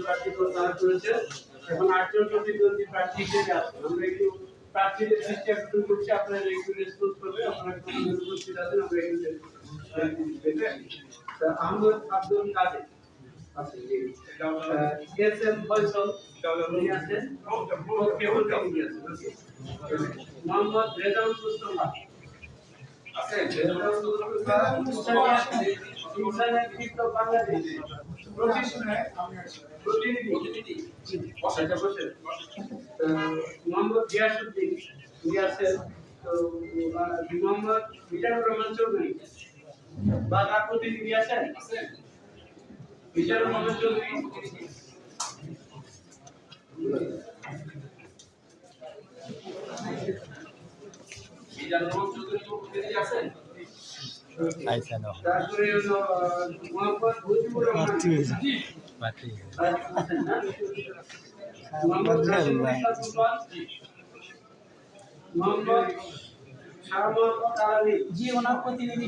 প্রার্থী প্রত্যাহার করেছে এবং 8 জন প্রতিদ্বন্দ্বী প্রার্থী হিসেবে আছে। আমরা একটু প্রার্থীদের দৃষ্টি আকর্ষণ করছি, আপনারা একটু রেসপন্স করবেন। আপনারা উপস্থিত আছেন, আমরা একটু আহমদ আব্দুল কাদের আছে, এস এম ফয়সাল উনি আছেন, মোহাম্মদ রেজাউল মুস্তাফা আছেন, বাংলাদেশ প্রতিনিধি মোহাম্মদ গিয়াসউদ্দিন উনি আছেন, তো মোহাম্মদ মিজানুর রহমান চৌধুরী বা তার প্রতিনিধি আছেন, মিজানুর রহমান চৌধুরী প্রতিনিধি আছেন। তারপরে হলো মোহাম্মদ মুজিবুর রহমান মোহাম্মদ শাহমুদ তারাবি জি ওনার প্রতিনিধি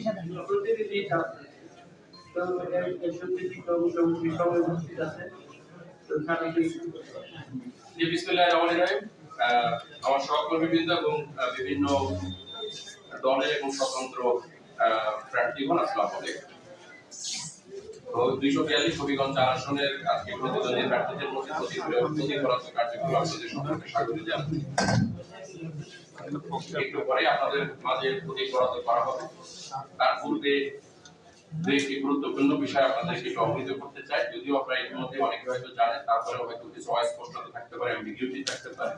তো এই সমিতি কমিটি সবাই উপস্থিত আছে। তো জি বিসমিল্লাহির রহমানির রহিম। আমার সহকর্মীবৃন্দ এবং বিভিন্ন দলের এবং স্বতন্ত্র প্রার্থীগণ আসসালামু আলাইকুম। 242 হবিগঞ্জ আসনের আজকে প্রতিদ্বন্দ্বী প্রার্থীদের মধ্যে প্রতিফলন কার্যক্রম আপনাদের সকলকে স্বাগত জানাচ্ছি। একটু পরে আপনাদের মাঝে প্রতিফলন করা হবে। তার পূর্বে দুইটি গুরুত্বপূর্ণ বিষয় আপনাদেরকে একটু অবহিত করতে চাই, যদিও আপনারা ইতিমধ্যে অনেকে হয়তো জানেন, তারপরে হয়তো কিছু অস্পষ্টতা থাকতে পারে, অ্যাম্বিগুইটি থাকতে পারে।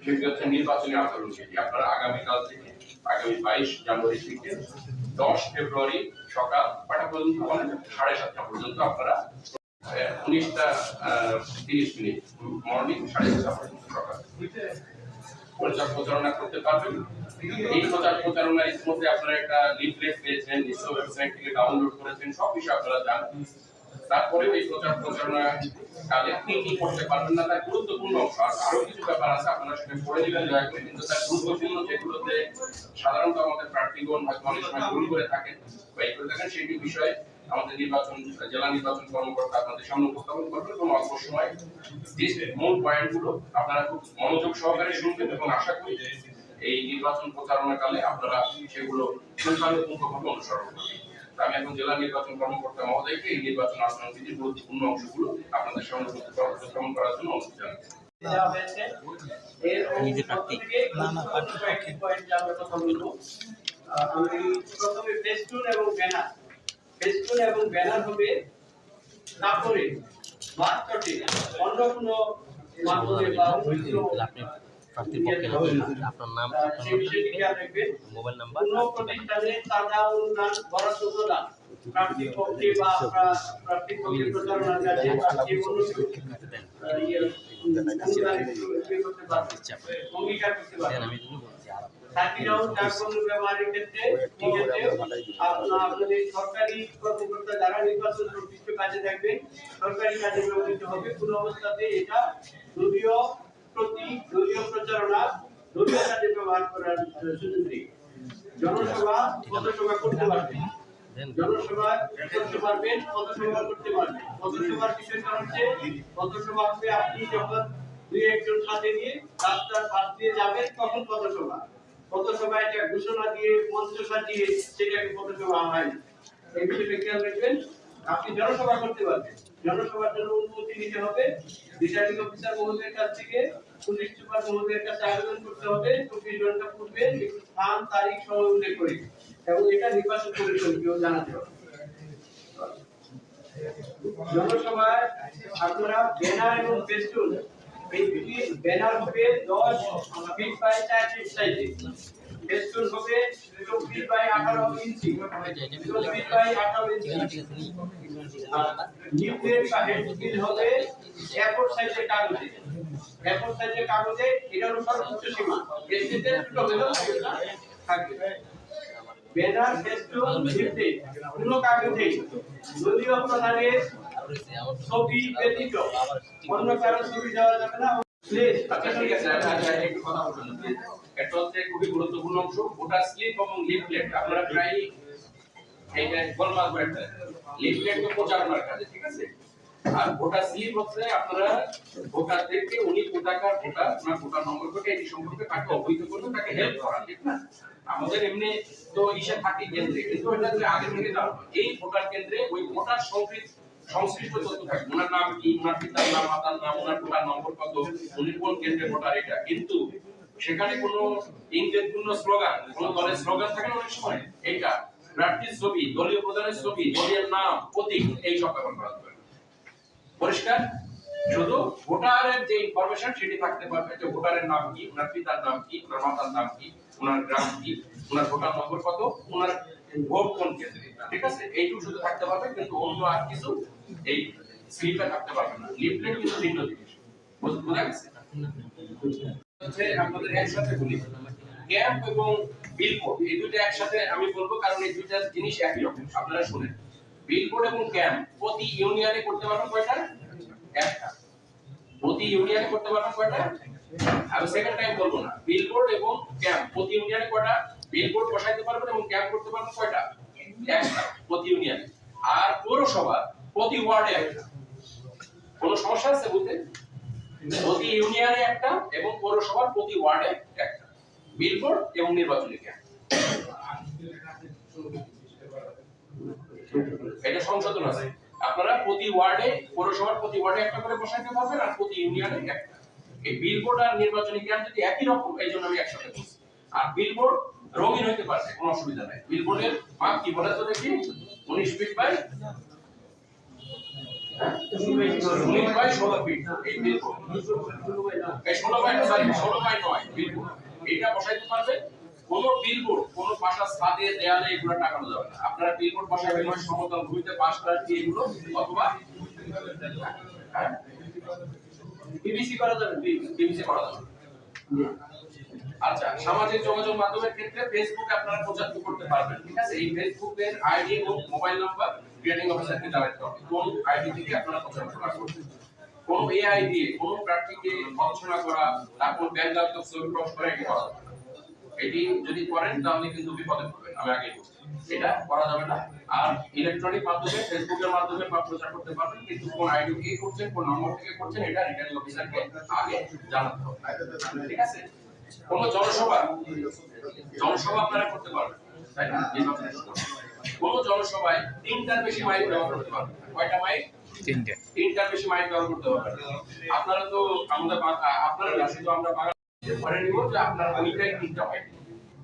সেটি হচ্ছে নির্বাচনী আচরণ বিধি। আপনারা আগামীকাল থেকে আগামী 22 জানুয়ারি থেকে 10 ফেব্রুয়ারি সকাল 8টা পর্যন্ত, 7:30 পর্যন্ত আপনারা 19:30 মর্নিং 7:30 পর্যন্ত সকাল প্রচারণা করতে পারবেন। এই প্রচারণার ইতিমধ্যে আপনারা একটা লিফলেট পেয়েছেন, নিশ্চয় ওয়েবসাইট থেকে ডাউনলোড করেছেন, সব বিষয় আপনারা জানেন। তারপরে এই প্রচারণা কালে কি করতে পারবেন না তার গুরুত্বপূর্ণ অংশ আরো কিছু ব্যাপার আছে, আপনারা সেটা পড়ে নেবেন দয়া করে। কিন্তু তার গুরুত্বপূর্ণ যেগুলোতে সাধারণত আমাদের প্রার্থীগণ হয়তো অনেক সময় ভুল করে থাকেন বা এই করে থাকেন, সেই বিষয়ে আমাদের জেলা নির্বাচন কর্মকর্তা আপনাদের সামনে উপস্থাপন করবেন এবং অল্প সময় যে মূল পয়েন্টগুলো আপনারা খুব মনোযোগ সহকারে শুনবেন এবং আশা করি এই নির্বাচন প্রচারণাকালে আপনারা সেগুলো পুঙ্খানুপুঙ্খভাবে অনুসরণ করবেন। আমি এখন জেলা নির্বাচন কর্মকর্তা মহোদয়কে এই নির্বাচন আচরণ বিধির গুরুত্বপূর্ণ অংশগুলো আপনাদের সামনে উপস্থাপন করার জন্য অনুরোধ জানাচ্ছি। প্রথমে ফেস্টুন এবং ব্যানার হবে কাপড়ে বা চটে, অন্য কোনো মাধ্যমে বা প্রার্থীর পক্ষে আপনার নাম, মোবাইল নাম্বার, প্রতিষ্ঠানে চাঁদা অনুদান বরাদ্দ প্রদান প্রার্থীর পক্ষে বা প্রার্থীর পক্ষে প্রচারণার কাজে অঙ্গীকার করতে পারবেন। ব্যবহারের ক্ষেত্রে আপনাদের সরকারি কর্মকর্তা যারা নির্বাচন সংশ্লিষ্ট কাজে থাকবেন, সরকারি কাজে ব্যবহৃত হবে। কোন অবস্থাতে এটা দলীয় প্রচারণা, দলীয় কাজে ব্যবহার করার সুযোগ নেই। জনসভা পথসভা করতে পারবেন, জনসভা করতে পারবেন, পথসভা করতে পারবেন। পথসভার বিষয়টা হচ্ছে, পথসভা হবে আপনি যখন 2-1 সাথে নিয়ে রাস্তার পাশ দিয়ে যাবেন তখন পথসভা। পথসভা এটা ঘোষণা দিয়ে মঞ্চ সাজিয়ে সেটাকে পথসভা হয় না। এই বিষয়টা খেয়াল রাখবেন। আপনি জনসভা করতে পারবেন, জনসভার জন্য অনুমতি নিতে হবে। রিটার্নিং অফিসার মহোদয়ের কাছ থেকে, পুলিশ সুপার মহোদয়ের কাছে আবেদন করতে হবে 24 ঘন্টা পূর্বে, স্থান তারিখ সহ উল্লেখ করে, এবং এটা নির্বাচন কমিশনকেও জানাতে হবে। জনসভায় আপনারা ব্যানার এবং ফেস্টুন, এই দুটি ব্যানার হবে 10 ফিট বাই 4 ফিট সাইজে, ফেস্টুন হবে 24 বাই 18 ইঞ্চি, 24 বাই 18 ইঞ্চি। নিউক্লিয়ার বা হেডস্ক্রিন হবে A4 সাইজের কাগজে, A4 সাইজের কাগজে। এটা হলো সর্বোচ্চ সীমা, এর থেকে ছোট হলেও থাকবে। ব্যানার ফেস্টুন লিফলেট কোনো কাগজে দলীয় প্রধানের ছবি ব্যতীত অন্য কারো ছবি দেওয়া যাবে না। এটা হচ্ছে খুবই গুরুত্বপূর্ণ অংশ, ভোটার স্লিপ এবং লিফলেট। আপনারা প্রায় এইটা গোলমাল করে ফেলেন। লিফলেট তো প্রচারণার কাজে, ঠিক আছে, আর ভোটার স্লিপ হচ্ছে আপনারা ভোটারদেরকে উনি কোথাকার ভোটার না ভোটার নম্বর থেকে এটি সম্পর্কে তাকে অবহিত করবেন, তাকে হেল্প করা, ঠিক না? আমাদের এমনি তো ইসে থাকে কেন্দ্রে, কিন্তু এটা যদি আগে থেকে জানো এই ভোটার কেন্দ্রে ওই ভোটার সংশ্লিষ্ট তথ্য থাকে, ওনার নাম কি, ওনার পিতার নাম, মাতার নাম, ওনার ভোটার নম্বর কত, উনি কোন কেন্দ্রে ভোটার, এটা কিন্তু সেখানে কোনো ইংরেজপূর্ণ স্লোগান, কোনো দলের স্লোগান থাকে না অনেক সময়, এটা প্রার্থীর ছবি, দলীয় প্রধানের ছবি, দলের নাম, প্রতীক, এই সব ব্যবহার করা যাবে। পরিষ্কার? শুধু ভোটারের যে ইনফরমেশন সেটি থাকতে পারবে, যে ভোটারের নাম কি, ওনার পিতার নাম কি, ওনার মাতার নাম কি, ওনার গ্রাম কি, ওনার ভোটার নম্বর কত, ওনার ভোট কোন কেন্দ্রে, ঠিক আছে? এইটুকু শুধু থাকতে পারবে, কিন্তু অন্য আর কিছু এই স্লিপে থাকতে পারবে না। লিফলেট কিন্তু ভিন্ন জিনিস, বোঝা গেছে? হচ্ছে আপনাদের একসাথে বলি, ক্যাম্প এবং বিলবোর্ড এই দুটো একসাথে আমি বলবো, কারণ এই দুইটা জিনিস একই রকম। আপনারা শুনেন, বিলবোর্ড এবং ক্যাম্প প্রতি ইউনিয়নে করতে পারবেন কয়টা? একটা। প্রতি ইউনিয়নে করতে পারবেন কয়টা? আমি সেকেন্ড টাইম বলবো না, বিলবোর্ড এবং ক্যাম্প প্রতি ইউনিয়নে কয়টা বিলবোর্ড বসাইতে পারবেন এবং ক্যাম্প করতে পারবেন কয়টা? একটা প্রতি ইউনিয়নে। আর পৌরসভা প্রতি ওয়ার্ডে একটা। কোনো সমস্যা আছে বলতে? প্রতি ইউনিয়নে একটা এবং পৌরসভার প্রতি ওয়ার্ডে একটা বিলবোর্ড এবং নির্বাচনী ক্যাম্প। এটা সংশোধন আছে, আপনারা প্রতি ওয়ার্ডে, পৌরসভার প্রতি ওয়ার্ডে একটা করে বসাইতে পারবেন, আর প্রতি ইউনিয়নে একটা। এই বিলবোর্ড আর নির্বাচনী ক্যাম্প যদি একই রকম, এই জন্য আমি একসাথে বলছি। আর বিলবোর্ড রঙিন হইতে পারে, কোনো অসুবিধা নাই। বিলবোর্ডের মাপ কি বলে তো দেখি? 19 ফিট বাই 16 ফিট। এই বিলবোর্ড এই 16 বাই 9 বিলবোর্ড, এটা বসাইতে পারবে। কোন বিলবোর্ড কোন বাসার ছাদে, দেয়ালে এগুলো টাঙানো যাবে না। আপনারা বিলবোর্ড বসাবেন হয় সমতল ভূমিতে, পাঁচ কাঠ দিয়ে এগুলো, অথবা পিভিসি করা যাবে, পিভিসি করা যাবে। আচ্ছা, সামাজিক যোগাযোগ মাধ্যমের ক্ষেত্রে ফেসবুকে আপনারা প্রচার করতে পারবেন, ঠিক আছে? এই ফেসবুকের আইডি এবং মোবাইল নাম্বার রিটার্নিং অফিসারকে জানাতে হবে কোন আইডি থেকে আপনারা প্রচার করবেন। কোন এআই দিয়ে কোন প্রার্থীকে ভৎসনা করা, তারপর ব্যাংকাত্মক ছবি প্রকাশ করা, এটা করা যাবে না। এটি যদি করেন তাহলে কিন্তু বিপদে পড়বেন, আমি আগে বলছি। এটা করা যাবে না। আর ইলেকট্রনিক মাধ্যমে, ফেসবুকের মাধ্যমে প্রচার করতে পারবেন, কিন্তু কোন আইডি থেকে করছেন, কোন নম্বর থেকে করছেন, এটা রিটার্নিং অফিসারকে আগে জানাতে হবে, ঠিক আছে? কোন জনসভা আপনারা করতে পারবেন, তাই না? কোন জনসভায় 3টার বেশি মাইক ব্যবহার করতে পারবেন। কয়টা মাইক? 3টার বেশি মাইক ব্যবহার করতে পারবেন। আপনারা তো আমাদের আপনারা শুধু আমরা পরে নিব যে আপনার ওইটাই 3টা মাইক,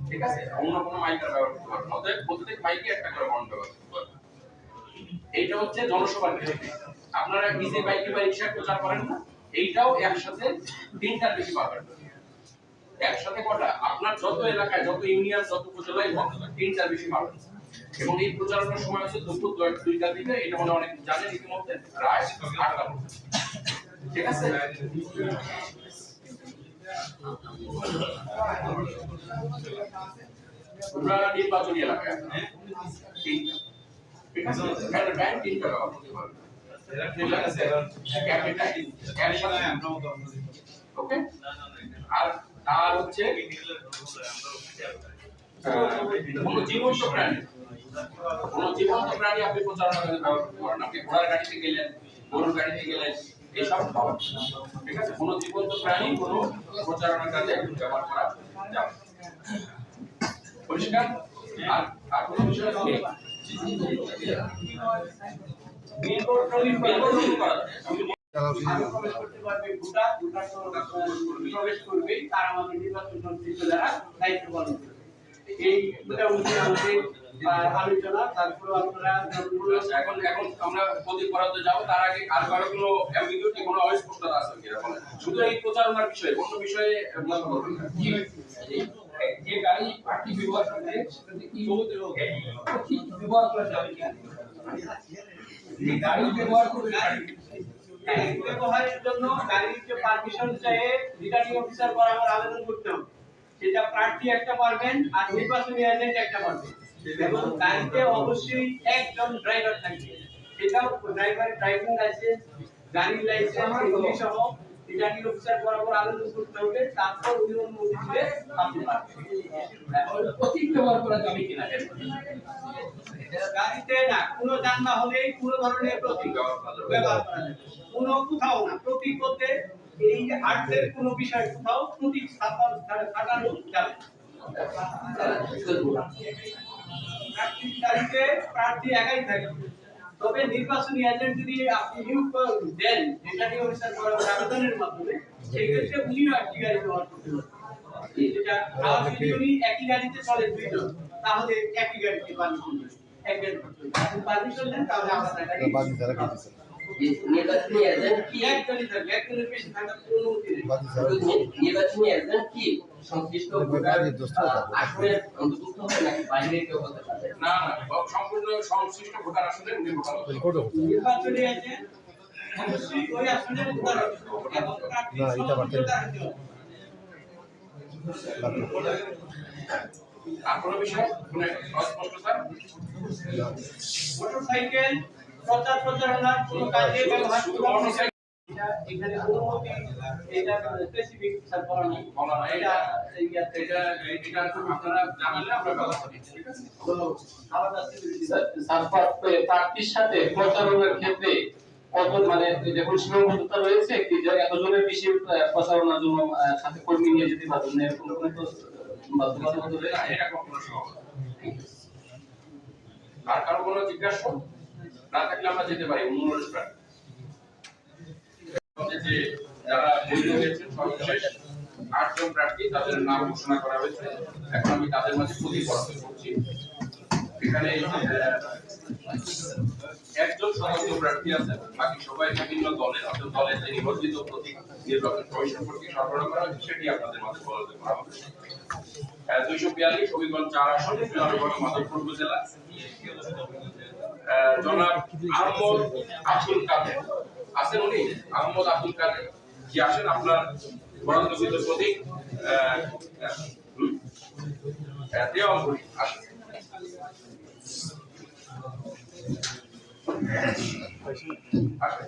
ঠিক আছে? অন্য কোনো মাইকের ব্যবহার করতে পারবেন। অতএব প্রত্যেক মাইকে একটা করে বন্ধ ব্যবহার করতে পারবেন। এইটা হচ্ছে জনসভার ক্ষেত্রে। আপনারা নিজে বাইকে বা রিকশায় প্রচার করেন না, এইটাও একসাথে 3টার বেশি পাবেন। একসাথে কটা? আপনার যত এলাকায়, যত ইউনিয়ন, যত উপজেলায় হোক, 3টার বেশি পাবেন। এবং এই প্রচারণার সময় হচ্ছে দুপুর 2টার দিকে, এটা মনে অনেক জানেন ইতিমধ্যে, রাত 8টা পর্যন্ত, ঠিক আছে? আমরা নির্বাচনী এলাকায় 3টা, ঠিক আছে? একটা টাইম 3টা ব্যবহার করতে পারবেন, ঠিক আছে? ওকে। আর হচ্ছে কোন জীবন্ত প্রাণী আপনি প্রচারণা করে ব্যবহার করতে পারেন। আপনি ঘোড়ার গাড়িতে গেলেন, গরুর গাড়িতে গেলেন, এইসব পাবেন, ঠিক আছে? কোন জীবন্ত প্রাণী কোন প্রচারণা কাজে ব্যবহার করা যাবে। পরিষ্কার? আর কোন বিষয় আছে? বিলবোর্ড করা প্রবেশ করবে, তার আমাদের নির্বাচন সংশ্লিষ্ট যারা দায়িত্ব পালন করবে। এই মোটামুটি আমাদের আলোচনা। তারপরে আপনারা এখন আমরা প্রতি পরাতে যাব, তার আগে আর কারো কোনো অ্যাম্বিগুইটি, কোনো অস্পষ্টতা আছে কি? শুধু এই প্রচারণার বিষয়ে, অন্য বিষয়ে বলতে পারবেন না। যে গাড়ি পার্টি ব্যবহার করবে সেটাতে কি ব্যবহার করা যাবে কি? যে গাড়ি ব্যবহার করবে, ব্যবহারের জন্য গাড়ির যে পারমিশন চাই রিটার্নিং অফিসার বরাবর আবেদন করতে হবে। সেটা প্রার্থী একটা পারবেন আর নির্বাচনী এজেন্ট একটা পারবেন। এবং গাড়িতে অবশ্যই একজন ড্রাইভার থাকবে। সেটাও ড্রাইভারের ড্রাইভিং লাইসেন্স, গাড়ির লাইসেন্স এগুলি সহ রিটার্নিং অফিসার বরাবর আবেদন করতে হবে, তারপর উনি অনুমতি দিলে আপনি পাবেন। প্রতীক ব্যবহার করা যাবে কিনা গাড়িতে না, কোনো যানবাহনে কোনো ধরনের প্রতীক ব্যবহার করা যাবে, কোনো কোথাও না। প্রতীক বলতে এই যে আর্টের কোনো বিষয় কোথাও প্রতীক সাজানো যাবে। প্রার্থীর তারিখে প্রার্থী একাই থাকবে, তবে নির্বাচনী এজেন্ট যদি আপনি নিয়োগ দেন রিটার্নিং অফিসার বরাবর আবেদনের মাধ্যমে, সেক্ষেত্রে উনিও একটি গাড়ি ব্যবহার করতে পারবেন। যেটা আর যদি উনি একই গাড়িতে চলে দুইজন, তাহলে একই গাড়িতে পারমিশন নেবেন, এক গাড়ি করতে হবে। আপনি পারমিশন নেন, তাহলে আপনার গাড়ি নির্বাচনী এজেন্ট কি এক গাড়ি থাকবে, একজনের বেশি থাকার কোনো অনুমতি নেই। নির্বাচনী এজেন্ট কি সংশ্লিষ্ট ভোটার আসলে অন্তর্ভুক্ত হবে নাকি বাইরে কেউ হতে পারে? না না, সম্পূর্ণ সংশ্লিষ্ট ভোটার আসলে উনি ভোটার হতে হবে। নির্বাচনী এজেন্ট অবশ্যই ওই আসনের ভোটার হবে এবং প্রার্থী ভোটার হতে হবে। আর কোনো বিষয় মানে অস্পষ্টতা মোটরসাইকেল প্রচার প্রচারণার কোনো কাজে ব্যবহার শুধু করা মোটরসাইকেল এখানে অনুমতি এটা স্পেসিফিক স্যার বলা নেই। বলা হয় এটা এটা আপনারা জানালে আমরা ব্যবস্থা নিচ্ছি, ঠিক আছে? আলাদা সিকিউরিটি প্রার্থীর সাথে প্রচারণার ক্ষেত্রে কত মানে দেখুন সীমাবদ্ধতা রয়েছে কি যে এতজনের বেশি প্রচারণার জন্য সাথে কর্মী নিয়ে যেতে পারবেন না, এরকম কোনো তো বাধ্যবাধকতা রয়েছে? না, এটা কখনো সম্ভব না। আর কারো কোনো জিজ্ঞাসা না থাকলে আমরা যেতে পারি অনুরোধ প্রার্থী যে যারা বৈধ হয়েছেন সর্বশেষ 8 জন প্রার্থী, তাদের নাম ঘোষণা করা হয়েছে। এখন আমি তাদের মাঝে প্রতীক বরাদ্দ করছি। এখানে একজন স্বতন্ত্র প্রার্থী আছেন, বাকি সবাই বিভিন্ন দলের অর্থাৎ দলের যে নিবন্ধিত প্রতীক নির্বাচন কমিশন কর্তৃক সরবরাহ করা হয়েছে সেটি আপনাদের মাঝে বরাদ্দ করা হবে। 242 হবিগঞ্জ 4 আসন, জনগণ মাধবপুর উপজেলা। জনাব আহমদ আব্দুল কাদের আছেন, উনি আহমদ আব্দুল কাদের কি আসেন আপনার বরাদ্দকৃত প্রতীক দেওয়ালপুরি আসেন। আসেন।